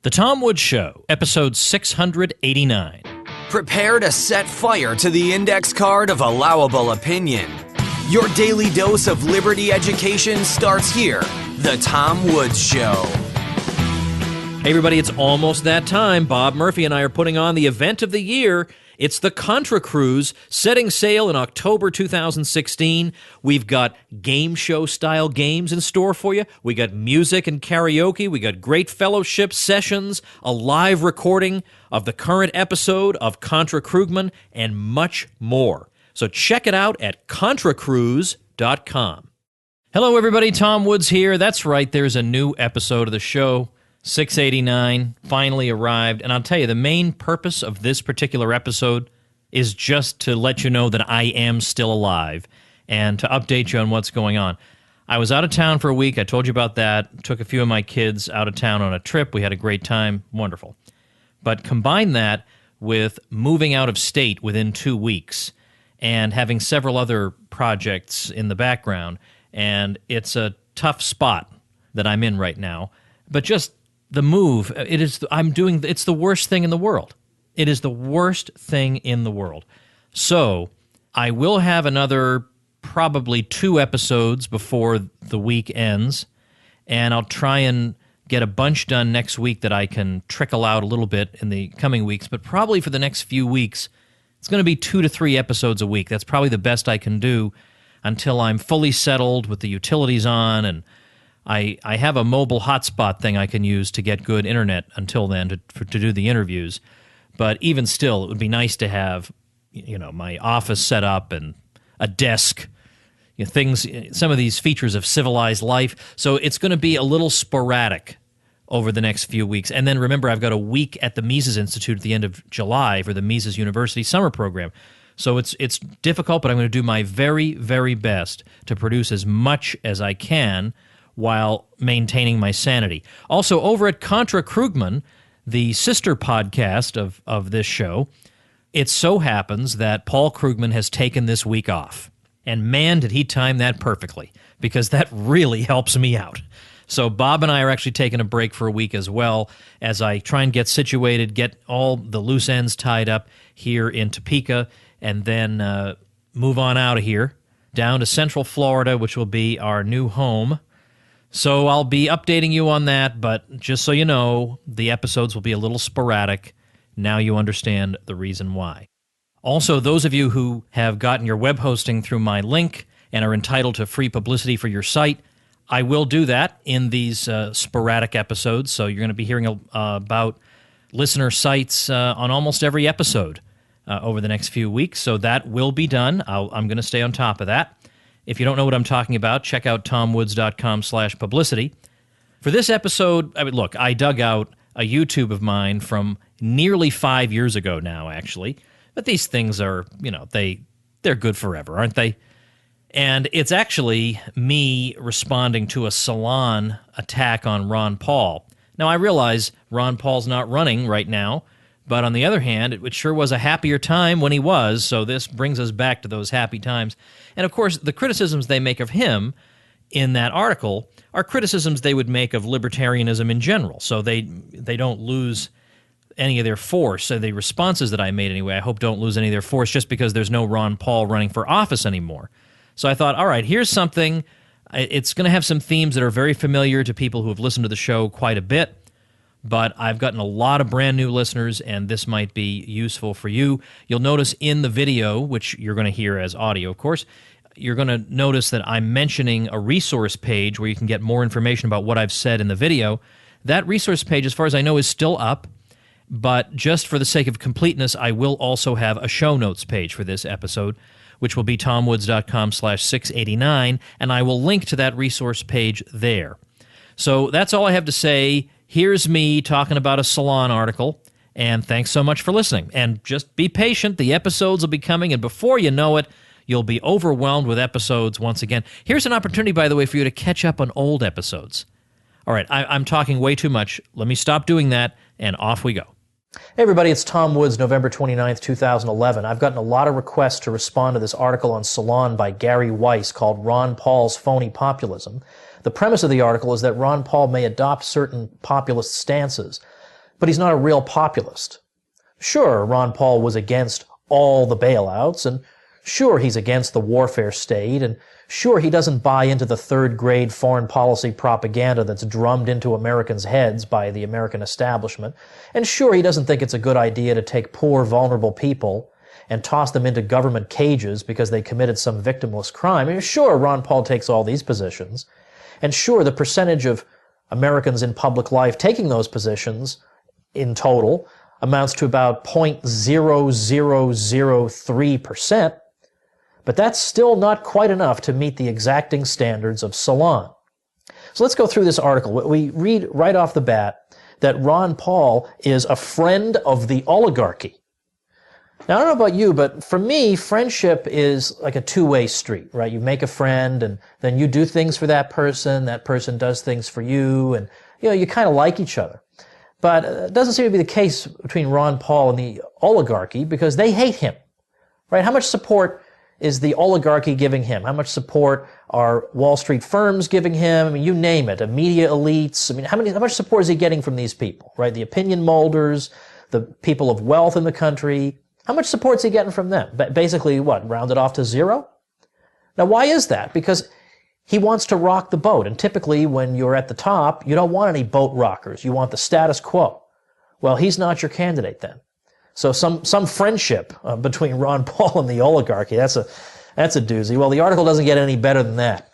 The Tom Woods Show, episode 689. Prepare to set fire to the index card of allowable opinion. Your daily dose of liberty education starts here. The Tom Woods Show. Hey everybody, it's almost that time. Bob Murphy and I are putting on the event of the year. It's the Contra Cruise, setting sail in October 2016. We've got game show-style games in store for you. We got music and karaoke. We got great fellowship sessions, a live recording of the current episode of Contra Krugman, and much more. So check it out at ContraCruise.com. Hello everybody, Tom Woods here. That's right, there's a new episode of the show. 689 finally arrived, and I'll tell you, the main purpose of this particular episode is just to let you know that I am still alive and to update you on what's going on. I was out of town for a week. I told you about that. Took a few of my kids out of town on a trip. We had a great time. Wonderful. But combine that with moving out of state within 2 weeks and having several other projects in the background, and it's a tough spot that I'm in right now. But just the move, it's the worst thing in the world. It is the worst thing in the world. So I will have another probably 2 episodes before the week ends, and I'll try and get a bunch done next week that I can trickle out a little bit in the coming weeks. But probably for the next few weeks, it's going to be 2 to 3 episodes a week. That's probably the best I can do until I'm fully settled with the utilities on, and I have a mobile hotspot thing I can use to get good internet until then to do the interviews. But even still, it would be nice to have, my office set up and a desk, things, some of these features of civilized life. So it's going to be a little sporadic over the next few weeks. And then remember, I've got a week at the Mises Institute at the end of July for the Mises University summer program. So it's difficult, but I'm going to do my very, very best to produce as much as I can while maintaining my sanity. Also, over at Contra Krugman, the sister podcast of this show, it so happens that Paul Krugman has taken this week off. And man, did he time that perfectly, because that really helps me out. So Bob and I are actually taking a break for a week as well, as I try and get situated, get all the loose ends tied up here in Topeka, and then move on out of here, down to Central Florida, which will be our new home. So I'll be updating you on that, but just so you know, the episodes will be a little sporadic. Now you understand the reason why. Also, those of you who have gotten your web hosting through my link and are entitled to free publicity for your site, I will do that in these sporadic episodes. So you're going to be hearing about listener sites on almost every episode over the next few weeks. So that will be done. I'm going to stay on top of that. If you don't know what I'm talking about, check out tomwoods.com/publicity. For this episode, look, I dug out a YouTube of mine from nearly 5 years ago now, actually. But these things are, they're good forever, aren't they? And it's actually me responding to a Salon attack on Ron Paul. Now, I realize Ron Paul's not running right now, but on the other hand, it sure was a happier time when he was, so this brings us back to those happy times. And of course, the criticisms they make of him in that article are criticisms they would make of libertarianism in general, so they don't lose any of their force. So the responses that I made anyway, I hope don't lose any of their force just because there's no Ron Paul running for office anymore. So I thought, all right, here's something. It's going to have some themes that are very familiar to people who have listened to the show quite a bit, but I've gotten a lot of brand new listeners, and this might be useful for you. You'll notice in the video, which you're going to hear as audio, of course, you're going to notice that I'm mentioning a resource page where you can get more information about what I've said in the video. That resource page, as far as I know, is still up, but just for the sake of completeness, I will also have a show notes page for this episode, which will be tomwoods.com/689, and I will link to that resource page there. So that's all I have to say. Here's me talking about a Salon article, and thanks so much for listening. And just be patient. The episodes will be coming, and before you know it, you'll be overwhelmed with episodes once again. Here's an opportunity, by the way, for you to catch up on old episodes. All right, I'm talking way too much. Let me stop doing that, and off we go. Hey everybody, it's Tom Woods, November 29th, 2011. I've gotten a lot of requests to respond to this article on Salon by Gary Weiss called Ron Paul's Phony Populism. The premise of the article is that Ron Paul may adopt certain populist stances, but he's not a real populist. Sure, Ron Paul was against all the bailouts, and sure, he's against the warfare state, and sure, he doesn't buy into the third-grade foreign policy propaganda that's drummed into Americans' heads by the American establishment, and sure, he doesn't think it's a good idea to take poor, vulnerable people and toss them into government cages because they committed some victimless crime. I mean, sure, Ron Paul takes all these positions, and sure, the percentage of Americans in public life taking those positions in total amounts to about 0.0003%, but that's still not quite enough to meet the exacting standards of Salon. So let's go through this article. We read right off the bat that Ron Paul is a friend of the oligarchy. Now, I don't know about you, but for me, friendship is like a two-way street, right? You make a friend, and then you do things for that person does things for you, and you kind of like each other. But it doesn't seem to be the case between Ron Paul and the oligarchy, because they hate him, right? How much support is the oligarchy giving him? How much support are Wall Street firms giving him? I mean, you name it, media elites. I mean, how much support is he getting from these people, right? The opinion molders, the people of wealth in the country. How much support is he getting from them? Basically, what, rounded off to zero? Now, why is that? Because he wants to rock the boat. And typically, when you're at the top, you don't want any boat rockers. You want the status quo. Well, he's not your candidate then. So some friendship between Ron Paul and the oligarchy, that's a doozy. Well, the article doesn't get any better than that.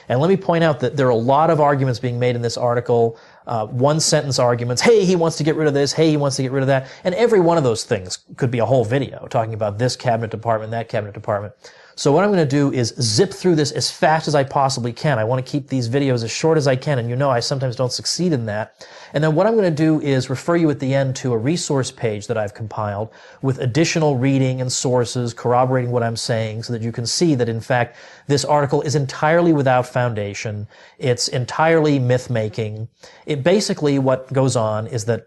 And let me point out that there are a lot of arguments being made in this article, one-sentence arguments. Hey, he wants to get rid of this. Hey, he wants to get rid of that. And every one of those things could be a whole video talking about this cabinet department, that cabinet department. So what I'm going to do is zip through this as fast as I possibly can. I want to keep these videos as short as I can, and I sometimes don't succeed in that. And then what I'm going to do is refer you at the end to a resource page that I've compiled with additional reading and sources corroborating what I'm saying, so that you can see that, in fact, this article is entirely without foundation. It's entirely myth-making. It basically, what goes on is that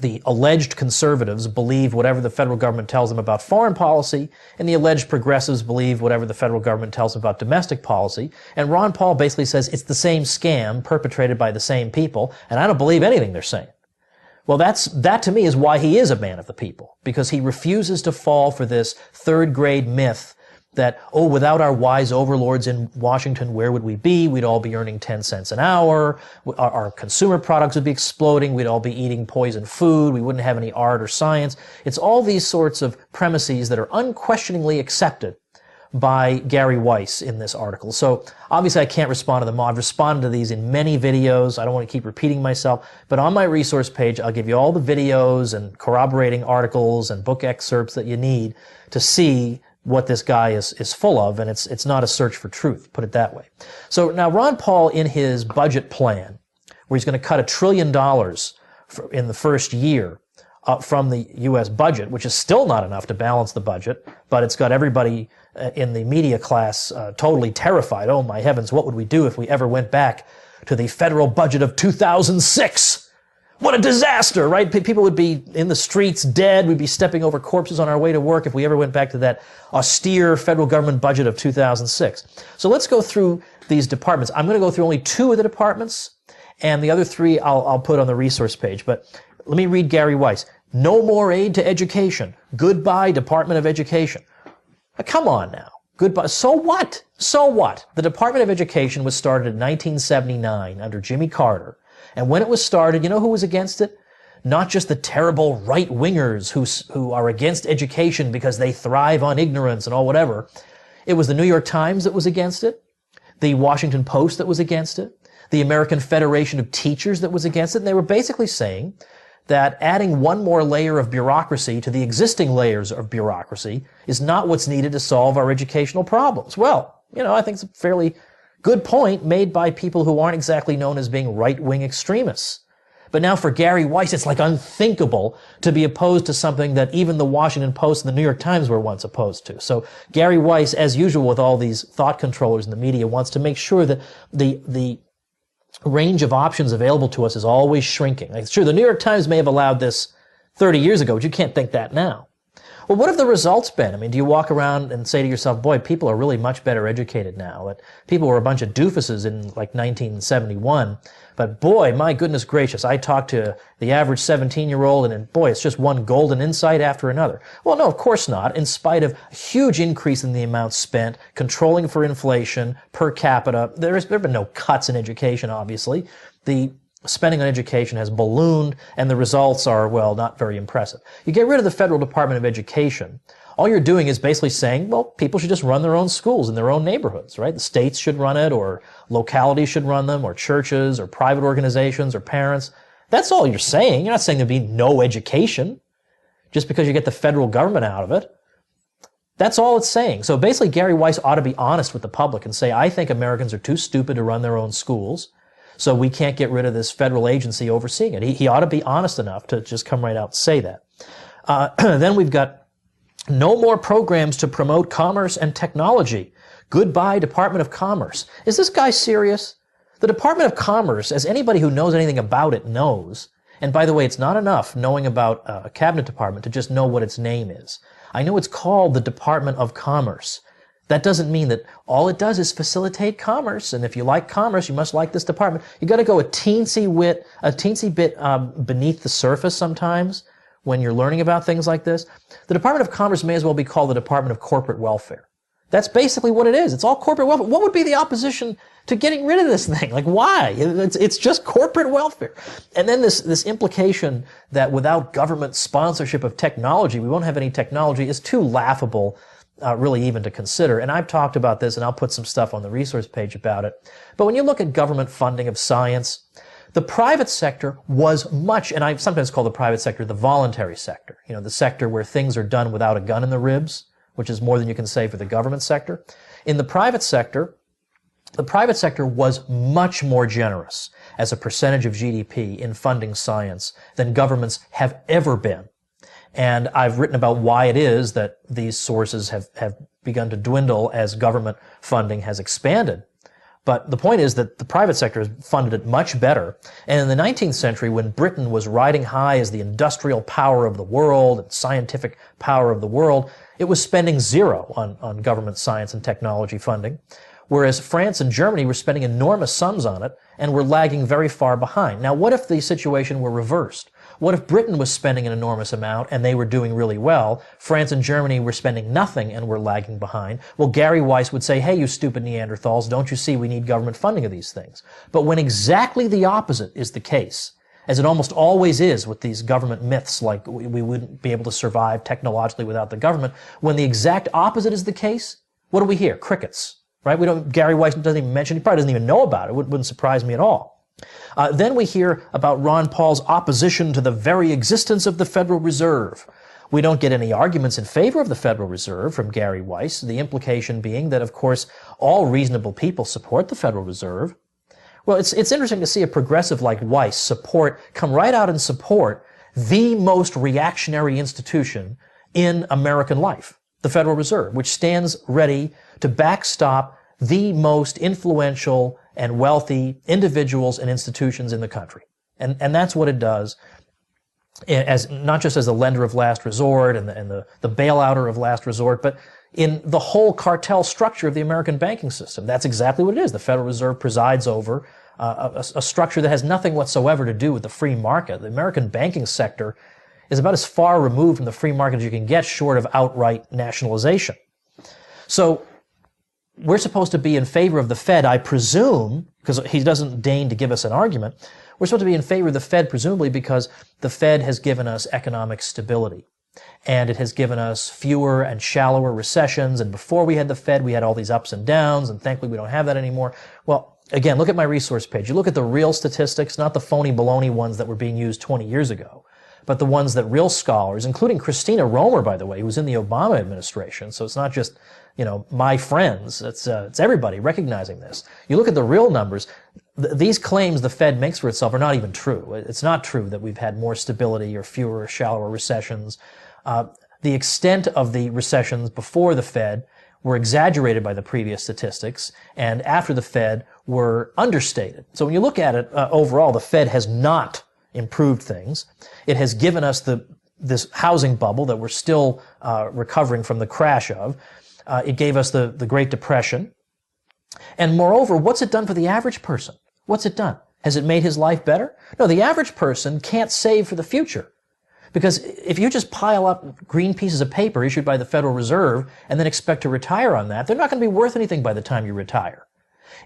the alleged conservatives believe whatever the federal government tells them about foreign policy, and the alleged progressives believe whatever the federal government tells them about domestic policy. And Ron Paul basically says it's the same scam perpetrated by the same people, and I don't believe anything they're saying. Well, that to me is why he is a man of the people, because he refuses to fall for this third-grade myth that, without our wise overlords in Washington, where would we be? We'd all be earning 10 cents an hour. Our consumer products would be exploding. We'd all be eating poison food. We wouldn't have any art or science. It's all these sorts of premises that are unquestioningly accepted by Gary Weiss in this article. So obviously I can't respond to them all. I've responded to these in many videos. I don't want to keep repeating myself, but on my resource page, I'll give you all the videos and corroborating articles and book excerpts that you need to see what this guy is full of, and it's not a search for truth, put it that way. So now Ron Paul, in his budget plan, where he's going to cut $1 trillion in the first year from the U.S. budget, which is still not enough to balance the budget, but it's got everybody in the media class totally terrified. Oh my heavens, what would we do if we ever went back to the federal budget of 2006? What a disaster, right? People would be in the streets dead. We'd be stepping over corpses on our way to work if we ever went back to that austere federal government budget of 2006. So let's go through these departments. I'm going to go through only 2 of the departments, and the other 3 I'll put on the resource page. But let me read Gary Weiss. No more aid to education. Goodbye, Department of Education. Come on now. Goodbye. So what? So what? The Department of Education was started in 1979 under Jimmy Carter. And when it was started, you know who was against it? Not just the terrible right-wingers who are against education because they thrive on ignorance and all whatever. It was the New York Times that was against it, the Washington Post that was against it, the American Federation of Teachers that was against it. And they were basically saying that adding one more layer of bureaucracy to the existing layers of bureaucracy is not what's needed to solve our educational problems. Well, I think it's a fairly good point made by people who aren't exactly known as being right-wing extremists. But now for Gary Weiss, it's like unthinkable to be opposed to something that even the Washington Post and the New York Times were once opposed to. So Gary Weiss, as usual with all these thought controllers in the media, wants to make sure that the range of options available to us is always shrinking. Like, sure, the New York Times may have allowed this 30 years ago, but you can't think that now. Well, what have the results been? I mean, do you walk around and say to yourself, boy, people are really much better educated now? That people were a bunch of doofuses in like 1971, but boy, my goodness gracious, I talked to the average 17-year-old and boy, it's just one golden insight after another. Well, no, of course not. In spite of a huge increase in the amount spent, controlling for inflation, per capita, there have been no cuts in education, obviously. The spending on education has ballooned, and the results are, well, not very impressive. You get rid of the Federal Department of Education, all you're doing is basically saying, well, people should just run their own schools in their own neighborhoods, right? The states should run it, or localities should run them, or churches, or private organizations, or parents. That's all you're saying. You're not saying there'd be no education just because you get the federal government out of it. That's all it's saying. So basically, Gary Weiss ought to be honest with the public and say, I think Americans are too stupid to run their own schools, so we can't get rid of this federal agency overseeing it. He ought to be honest enough to just come right out and say that. Then we've got no more programs to promote commerce and technology. Goodbye, Department of Commerce. Is this guy serious? The Department of Commerce, as anybody who knows anything about it knows, and by the way, it's not enough knowing about a cabinet department to just know what its name is. I know it's called the Department of Commerce. That doesn't mean that all it does is facilitate commerce, and if you like commerce, you must like this department. You got to go a teensy bit beneath the surface sometimes when you're learning about things like this. The Department of Commerce may as well be called the Department of Corporate Welfare. That's basically what it is. It's all corporate welfare. What would be the opposition to getting rid of this thing? Like, why? It's just corporate welfare. And then this implication that without government sponsorship of technology, we won't have any technology is too laughable, really even to consider. And I've talked about this, and I'll put some stuff on the resource page about it. But when you look at government funding of science, the private sector was much, and I sometimes call the private sector the voluntary sector, the sector where things are done without a gun in the ribs, which is more than you can say for the government sector. In the private sector was much more generous as a percentage of GDP in funding science than governments have ever been. And I've written about why it is that these sources have begun to dwindle as government funding has expanded. But the point is that the private sector has funded it much better. And in the 19th century, when Britain was riding high as the industrial power of the world and scientific power of the world, it was spending zero on government science and technology funding, whereas France and Germany were spending enormous sums on it and were lagging very far behind. Now, what if the situation were reversed? What if Britain was spending an enormous amount and they were doing really well? France and Germany were spending nothing and were lagging behind. Well, Gary Weiss would say, hey, you stupid Neanderthals, don't you see we need government funding of these things? But when exactly the opposite is the case, as it almost always is with these government myths, like we wouldn't be able to survive technologically without the government, when the exact opposite is the case, what do we hear? Crickets, right? Gary Weiss doesn't even mention, he probably doesn't even know about it. Wouldn't surprise me at all. Then we hear about Ron Paul's opposition to the very existence of the Federal Reserve. We don't get any arguments in favor of the Federal Reserve from Gary Weiss, the implication being that, of course, all reasonable people support the Federal Reserve. Well, it's interesting to see a progressive like Weiss come right out and support the most reactionary institution in American life, the Federal Reserve, which stands ready to backstop the most influential and wealthy individuals and institutions in the country. And that's what it does, as not just as the lender of last resort and the bailouter of last resort, but in the whole cartel structure of the American banking system. That's exactly what it is. The Federal Reserve presides over a structure that has nothing whatsoever to do with the free market. The American banking sector is about as far removed from the free market as you can get, short of outright nationalization. So we're supposed to be in favor of the Fed, I presume, because he doesn't deign to give us an argument. We're supposed to be in favor of the Fed, presumably because the Fed has given us economic stability. And it has given us fewer and shallower recessions. And before we had the Fed, we had all these ups and downs. And thankfully, we don't have that anymore. Well, again, look at my resource page. You look at the real statistics, not the phony baloney ones that were being used 20 years ago, but the ones that real scholars, including Christina Romer, by the way, who was in the Obama administration. So it's not just, my friends. It's everybody recognizing this. You look at the real numbers. These claims the Fed makes for itself are not even true. It's not true that we've had more stability or fewer or shallower recessions. The extent of the recessions before the Fed were exaggerated by the previous statistics, and after the Fed were understated. So when you look at it overall, the Fed has not improved things. It has given us the this housing bubble that we're still recovering from the crash of. It gave us the Great Depression. And moreover, what's it done for the average person? What's it done? Has it made his life better? No, the average person can't save for the future. Because if you just pile up green pieces of paper issued by the Federal Reserve and then expect to retire on that, they're not going to be worth anything by the time you retire.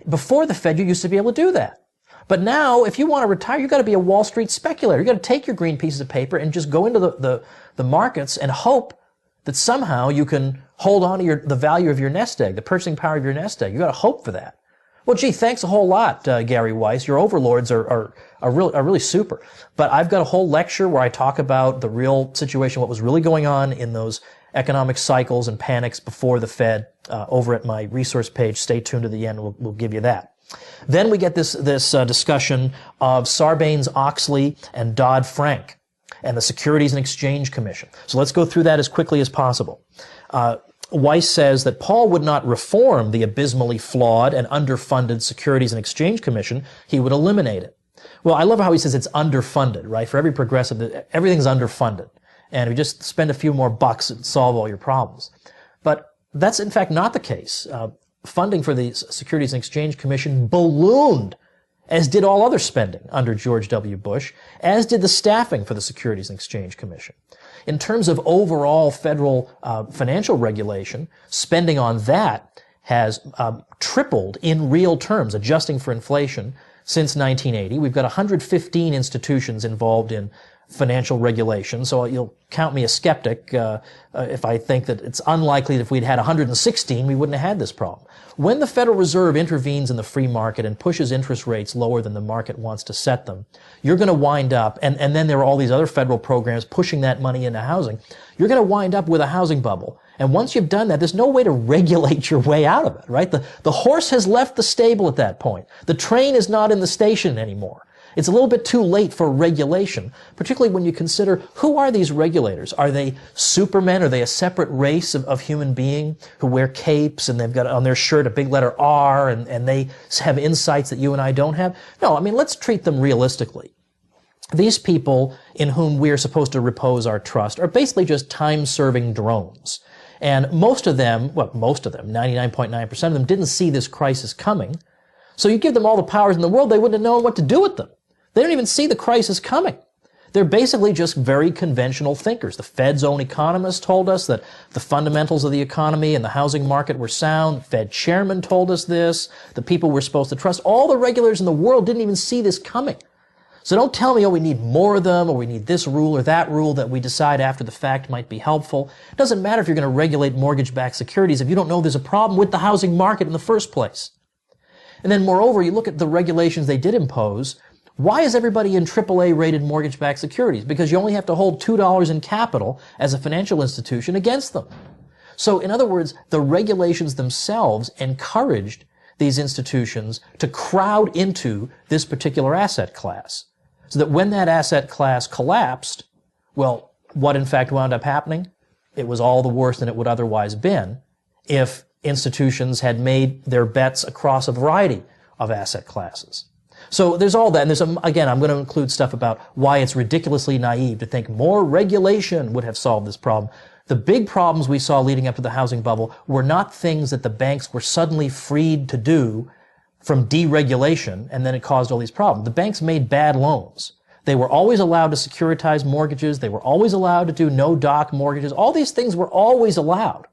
Before the Fed, you used to be able to do that. But now, if you want to retire, you've got to be a Wall Street speculator. You've got to take your green pieces of paper and just go into the markets and hope that somehow you can hold on to the value of your nest egg, the purchasing power of your nest egg. You've got to hope for that. Well, gee, thanks a whole lot, Gary Weiss. Your overlords are really super. But I've got a whole lecture where I talk about the real situation, what was really going on in those economic cycles and panics before the Fed, over at my resource page. Stay tuned to the end. We'll give you that. Then we get this discussion of Sarbanes-Oxley and Dodd-Frank and the Securities and Exchange Commission. So let's go through that as quickly as possible. Weiss says that Paul would not reform the abysmally flawed and underfunded Securities and Exchange Commission. He would eliminate it. Well, I love how he says it's underfunded, right? For every progressive, everything's underfunded. And if you just spend a few more bucks, it'd solve all your problems. But that's in fact not the case. Funding for the Securities and Exchange Commission ballooned, as did all other spending under George W. Bush, as did the staffing for the Securities and Exchange Commission. In terms of overall federal financial regulation, spending on that has tripled in real terms, adjusting for inflation, since 1980. We've got 115 institutions involved in financial regulation, so you'll count me a skeptic if I think that it's unlikely that if we'd had 116, we wouldn't have had this problem. When the Federal Reserve intervenes in the free market and pushes interest rates lower than the market wants to set them, you're going to wind up, and then there are all these other federal programs pushing that money into housing, you're going to wind up with a housing bubble. And once you've done that, there's no way to regulate your way out of it, right? The horse has left the stable at that point. The train is not in the station anymore. It's a little bit too late for regulation, particularly when you consider who are these regulators? Are they supermen? Are they a separate race of human being who wear capes and they've got on their shirt a big letter R and they have insights that you and I don't have? No, I mean, let's treat them realistically. These people in whom we are supposed to repose our trust are basically just time-serving drones. And most of them, 99.9% of them didn't see this crisis coming. So you give them all the powers in the world, they wouldn't have known what to do with them. They don't even see the crisis coming. They're basically just very conventional thinkers. The Fed's own economists told us that the fundamentals of the economy and the housing market were sound. The Fed chairman told us this. The people we're supposed to trust. All the regulators in the world didn't even see this coming. So don't tell me, we need more of them, or we need this rule or that rule that we decide after the fact might be helpful. It doesn't matter if you're going to regulate mortgage-backed securities if you don't know there's a problem with the housing market in the first place. And then moreover, you look at the regulations they did impose. Why is everybody in AAA rated mortgage-backed securities? Because you only have to hold $2 in capital as a financial institution against them. So in other words, the regulations themselves encouraged these institutions to crowd into this particular asset class. So that when that asset class collapsed, well, what in fact wound up happening? It was all the worse than it would otherwise been if institutions had made their bets across a variety of asset classes. So there's all that, and again, I'm going to include stuff about why it's ridiculously naive to think more regulation would have solved this problem. The big problems we saw leading up to the housing bubble were not things that the banks were suddenly freed to do from deregulation, and then it caused all these problems. The banks made bad loans. They were always allowed to securitize mortgages. They were always allowed to do no-doc mortgages. All these things were always allowed.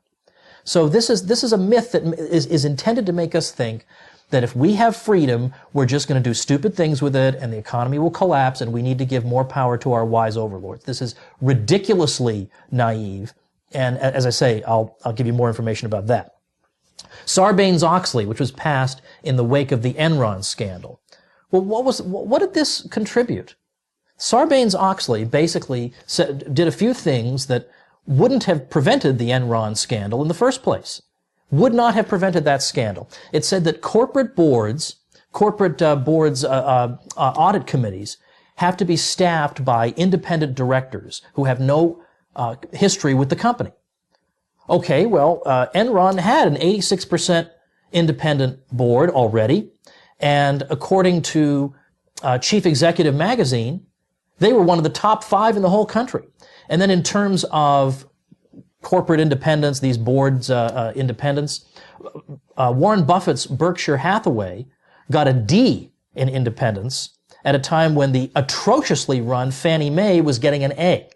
So this is a myth that is intended to make us think that if we have freedom, we're just going to do stupid things with it and the economy will collapse and we need to give more power to our wise overlords. This is ridiculously naive. And as I say, I'll give you more information about that. Sarbanes-Oxley, which was passed in the wake of the Enron scandal. Well, what did this contribute? Sarbanes-Oxley basically did a few things that wouldn't have prevented the Enron scandal in the first place. Would not have prevented that scandal. It said that corporate boards, audit committees have to be staffed by independent directors who have no history with the company. Okay, well, Enron had an 86% independent board already, and according to Chief Executive Magazine, They were one of the top 5 in the whole country. And then in terms of corporate independence, these boards' independence, Warren Buffett's Berkshire Hathaway got a D in independence at a time when the atrociously run Fannie Mae was getting an A.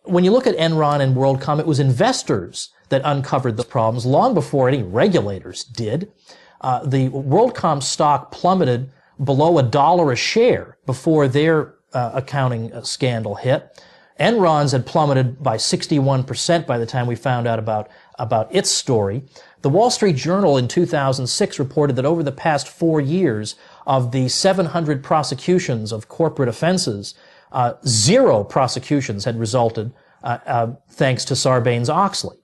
When you look at Enron and WorldCom, it was investors that uncovered the problems long before any regulators did. The WorldCom stock plummeted below $1 a share before their accounting scandal hit. Enron's had plummeted by 61% by the time we found out about its story. The Wall Street Journal in 2006 reported that over the past 4 years, of the 700 prosecutions of corporate offenses, 0 prosecutions had resulted thanks to Sarbanes-Oxley.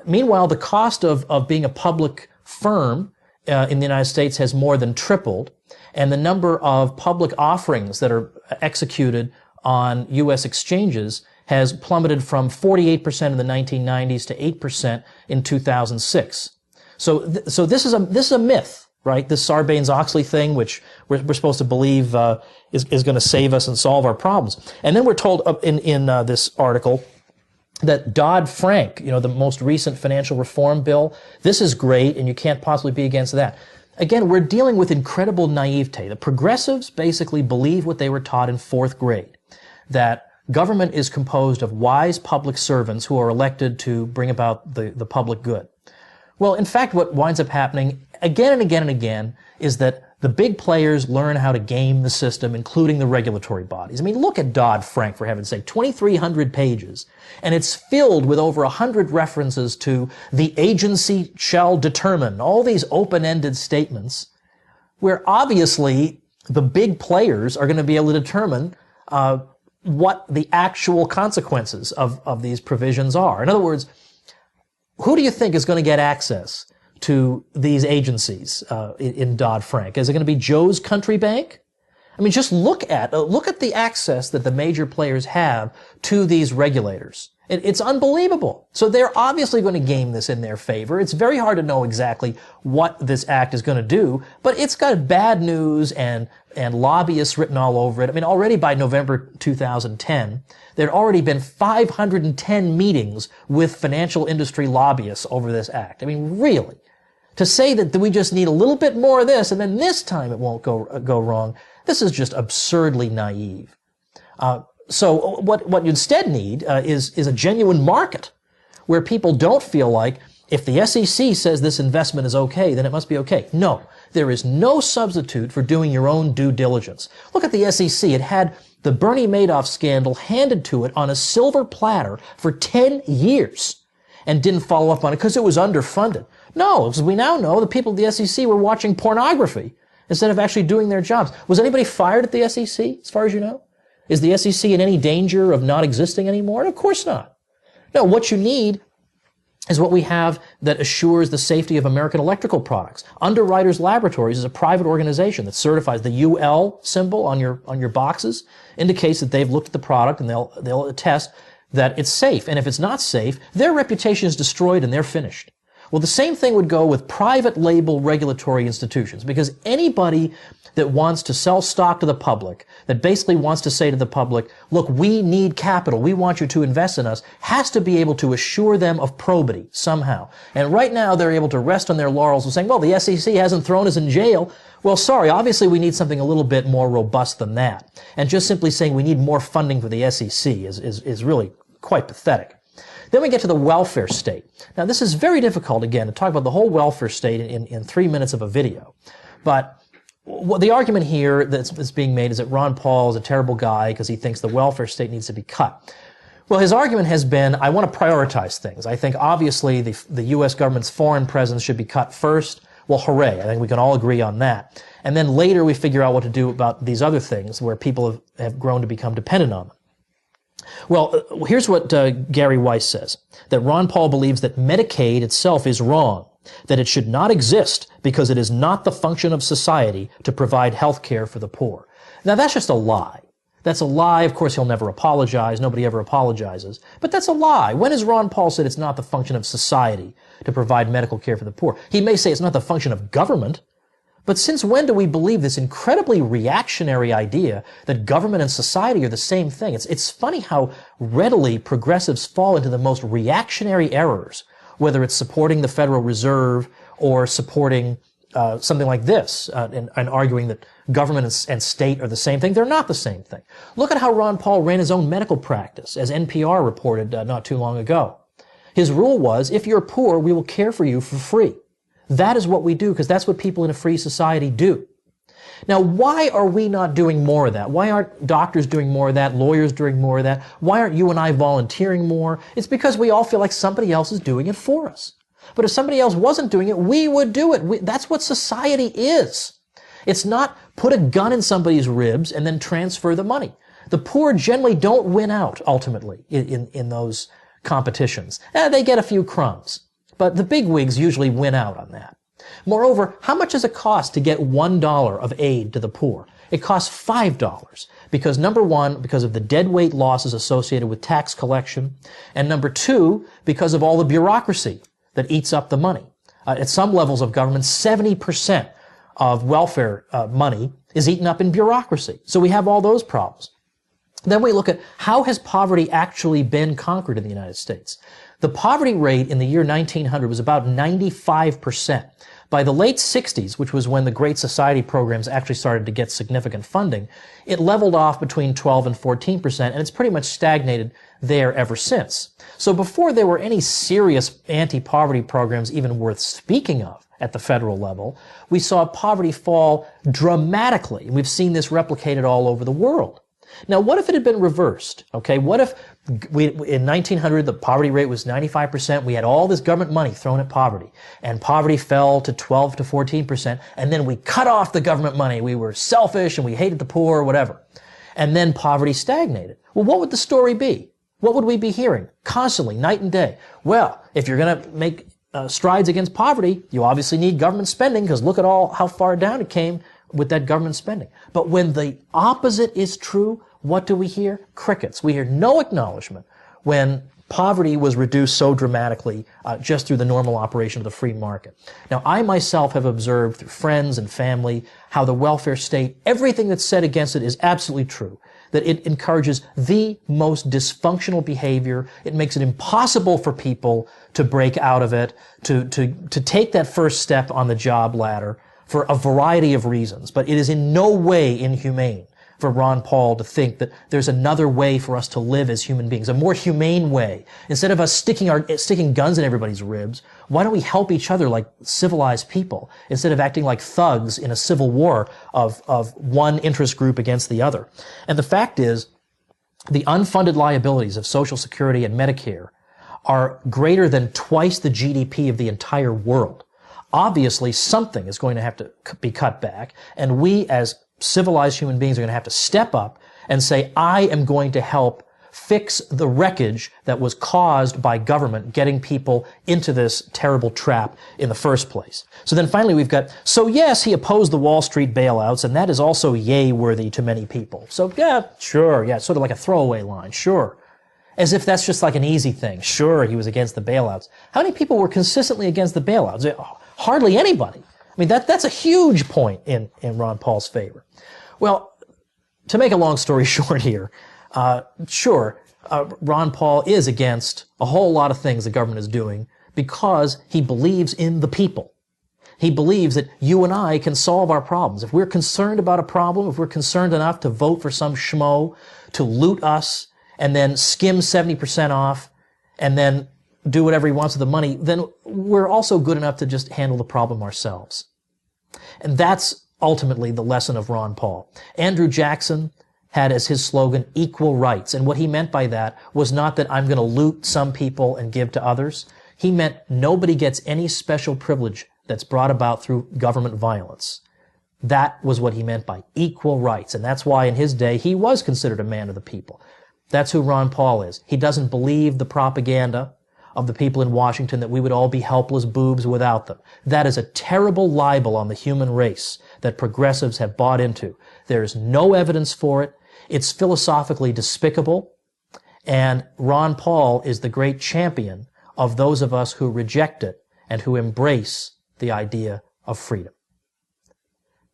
Meanwhile, the cost of being a public firm in the United States has more than tripled, and the number of public offerings that are executed on U.S. exchanges has plummeted from 48% in the 1990s to 8% in 2006. So this is a myth, right? This Sarbanes-Oxley thing, which we're supposed to believe is going to save us and solve our problems. And then we're told in this article that Dodd-Frank, the most recent financial reform bill, this is great, and you can't possibly be against that. Again, we're dealing with incredible naivete. The progressives basically believe what they were taught in 4th grade, that government is composed of wise public servants who are elected to bring about the public good. Well, in fact, what winds up happening again and again and again is that the big players learn how to game the system, including the regulatory bodies. I mean, look at Dodd-Frank, for heaven's sake, 2,300 pages, and it's filled with over 100 references to the agency shall determine, all these open-ended statements where obviously the big players are going to be able to determine what the actual consequences of these provisions are. In other words, who do you think is going to get access to these agencies in Dodd-Frank? Is it going to be Joe's Country Bank? I mean, just look at the access that the major players have to these regulators. It's unbelievable. So they're obviously going to game this in their favor. It's very hard to know exactly what this act is going to do, but it's got bad news and lobbyists written all over it. I mean, already by November 2010, there had already been 510 meetings with financial industry lobbyists over this act. I mean, really? To say that we just need a little bit more of this and then this time it won't go wrong, this is just absurdly naive. So what you instead need is a genuine market where people don't feel like if the SEC says this investment is okay, then it must be okay. No, there is no substitute for doing your own due diligence. Look at the SEC. It had the Bernie Madoff scandal handed to it on a silver platter for 10 years and didn't follow up on it because it was underfunded. No, as we now know, the people at the SEC were watching pornography instead of actually doing their jobs. Was anybody fired at the SEC, as far as you know? Is the SEC in any danger of not existing anymore? Of course not. No, what you need is what we have that assures the safety of American electrical products. Underwriters Laboratories is a private organization that certifies the UL symbol on your boxes, indicates that they've looked at the product and they'll attest that it's safe. And if it's not safe, their reputation is destroyed and they're finished. Well, the same thing would go with private label regulatory institutions, because anybody that wants to sell stock to the public, that basically wants to say to the public, look, we need capital, we want you to invest in us, has to be able to assure them of probity somehow. And right now they're able to rest on their laurels and saying, well, the SEC hasn't thrown us in jail. Well, sorry, obviously we need something a little bit more robust than that. And just simply saying we need more funding for the SEC is really quite pathetic. Then we get to the welfare state. Now, this is very difficult, again, to talk about the whole welfare state in 3 minutes of a video. But the argument here that's being made is that Ron Paul is a terrible guy because he thinks the welfare state needs to be cut. Well, his argument has been, I want to prioritize things. I think, obviously, the U.S. government's foreign presence should be cut first. Well, hooray. I think we can all agree on that. And then later we figure out what to do about these other things where people have grown to become dependent on them. Well, here's what Gary Weiss says, that Ron Paul believes that Medicaid itself is wrong, that it should not exist because it is not the function of society to provide health care for the poor. Now, that's just a lie. That's a lie. Of course, he'll never apologize. Nobody ever apologizes. But that's a lie. When has Ron Paul said it's not the function of society to provide medical care for the poor? He may say it's not the function of government, But since when do we believe this incredibly reactionary idea that government and society are the same thing? It's funny how readily progressives fall into the most reactionary errors, whether it's supporting the Federal Reserve or supporting something like this, and arguing that government and state are the same thing. They're not the same thing. Look at how Ron Paul ran his own medical practice, as NPR reported not too long ago. His rule was, if you're poor, we will care for you for free. That is what we do, because that's what people in a free society do. Now, why are we not doing more of that? Why aren't doctors doing more of that, lawyers doing more of that? Why aren't you and I volunteering more? It's because we all feel like somebody else is doing it for us. But if somebody else wasn't doing it, we would do it. That's what society is. It's not put a gun in somebody's ribs and then transfer the money. The poor generally don't win out, ultimately, in those competitions. They get a few crumbs. But the bigwigs usually win out on that. Moreover, how much does it cost to get $1 of aid to the poor? It costs $5 because, number one, because of the deadweight losses associated with tax collection, and number two, because of all the bureaucracy that eats up the money. At some levels of government, 70% of welfare money is eaten up in bureaucracy. So we have all those problems. Then we look at how has poverty actually been conquered in the United States. The poverty rate in the year 1900 was about 95%. By the late 60s, which was when the Great Society programs actually started to get significant funding, it leveled off between 12 and 14%, and it's pretty much stagnated there ever since. So before there were any serious anti-poverty programs even worth speaking of at the federal level, we saw poverty fall dramatically. We've seen this replicated all over the world. Now, what if it had been reversed? Okay, what if in 1900 the poverty rate was 95%, we had all this government money thrown at poverty, and poverty fell to 12 to 14%, and then we cut off the government money. We were selfish and we hated the poor or whatever. And then poverty stagnated. Well, what would the story be? What would we be hearing constantly, night and day? Well, if you're going to make strides against poverty, you obviously need government spending, because look at how far down it came with that government spending. But when the opposite is true, what do we hear? Crickets. We hear no acknowledgement when poverty was reduced so dramatically just through the normal operation of the free market. Now, I myself have observed through friends and family how the welfare state, everything that's said against it is absolutely true. That it encourages the most dysfunctional behavior. It makes it impossible for people to break out of it, to take that first step on the job ladder for a variety of reasons. But it is in no way inhumane for Ron Paul to think that there's another way for us to live as human beings, a more humane way. Instead of us sticking guns in everybody's ribs, why don't we help each other like civilized people instead of acting like thugs in a civil war of one interest group against the other? And the fact is, the unfunded liabilities of Social Security and Medicare are greater than twice the GDP of the entire world. Obviously, something is going to have to be cut back, and we as civilized human beings are going to have to step up and say, I am going to help fix the wreckage that was caused by government getting people into this terrible trap in the first place. So then finally we've got, so yes, he opposed the Wall Street bailouts, and that is also yay-worthy to many people. So yeah, sure, yeah, sort of like a throwaway line, sure. As if that's just like an easy thing. Sure, he was against the bailouts. How many people were consistently against the bailouts? Hardly anybody. I mean, that's a huge point in Ron Paul's favor. Well, to make a long story short here, Ron Paul is against a whole lot of things the government is doing because he believes in the people. He believes that you and I can solve our problems. If we're concerned about a problem, if we're concerned enough to vote for some schmo to loot us and then skim 70% off and then do whatever he wants with the money, then we're also good enough to just handle the problem ourselves. And that's ultimately the lesson of Ron Paul. Andrew Jackson had as his slogan, equal rights. And what he meant by that was not that I'm going to loot some people and give to others. He meant nobody gets any special privilege that's brought about through government violence. That was what he meant by equal rights. And that's why in his day, he was considered a man of the people. That's who Ron Paul is. He doesn't believe the propaganda of the people in Washington that we would all be helpless boobs without them. That is a terrible libel on the human race that progressives have bought into. There is no evidence for it. It's philosophically despicable. And Ron Paul is the great champion of those of us who reject it and who embrace the idea of freedom.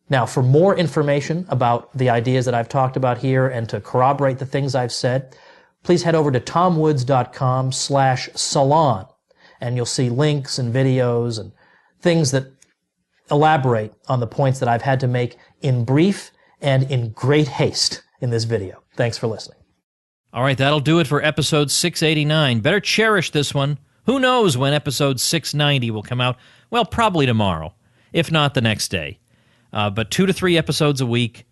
Now, for more information about the ideas that I've talked about here and to corroborate the things I've said, please head over to tomwoods.com/salon, and you'll see links and videos and things that elaborate on the points that I've had to make in brief and in great haste in this video. Thanks for listening. All right, that'll do it for episode 689. Better cherish this one. Who knows when episode 690 will come out? Well, probably tomorrow, if not the next day. But 2 to 3 episodes a week.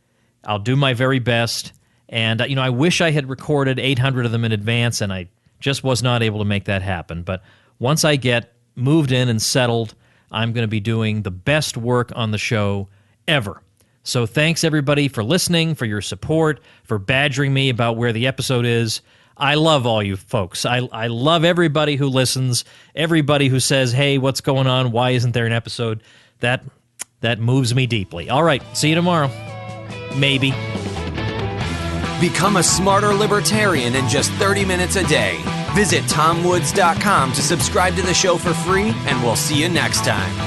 I'll do my very best. And, I wish I had recorded 800 of them in advance, and I just was not able to make that happen. But once I get moved in and settled, I'm going to be doing the best work on the show ever. So thanks, everybody, for listening, for your support, for badgering me about where the episode is. I love all you folks. I love everybody who listens, everybody who says, hey, what's going on? Why isn't there an episode? That moves me deeply. All right, see you tomorrow. Maybe. Become a smarter libertarian in just 30 minutes a day. Visit TomWoods.com to subscribe to the show for free, and we'll see you next time.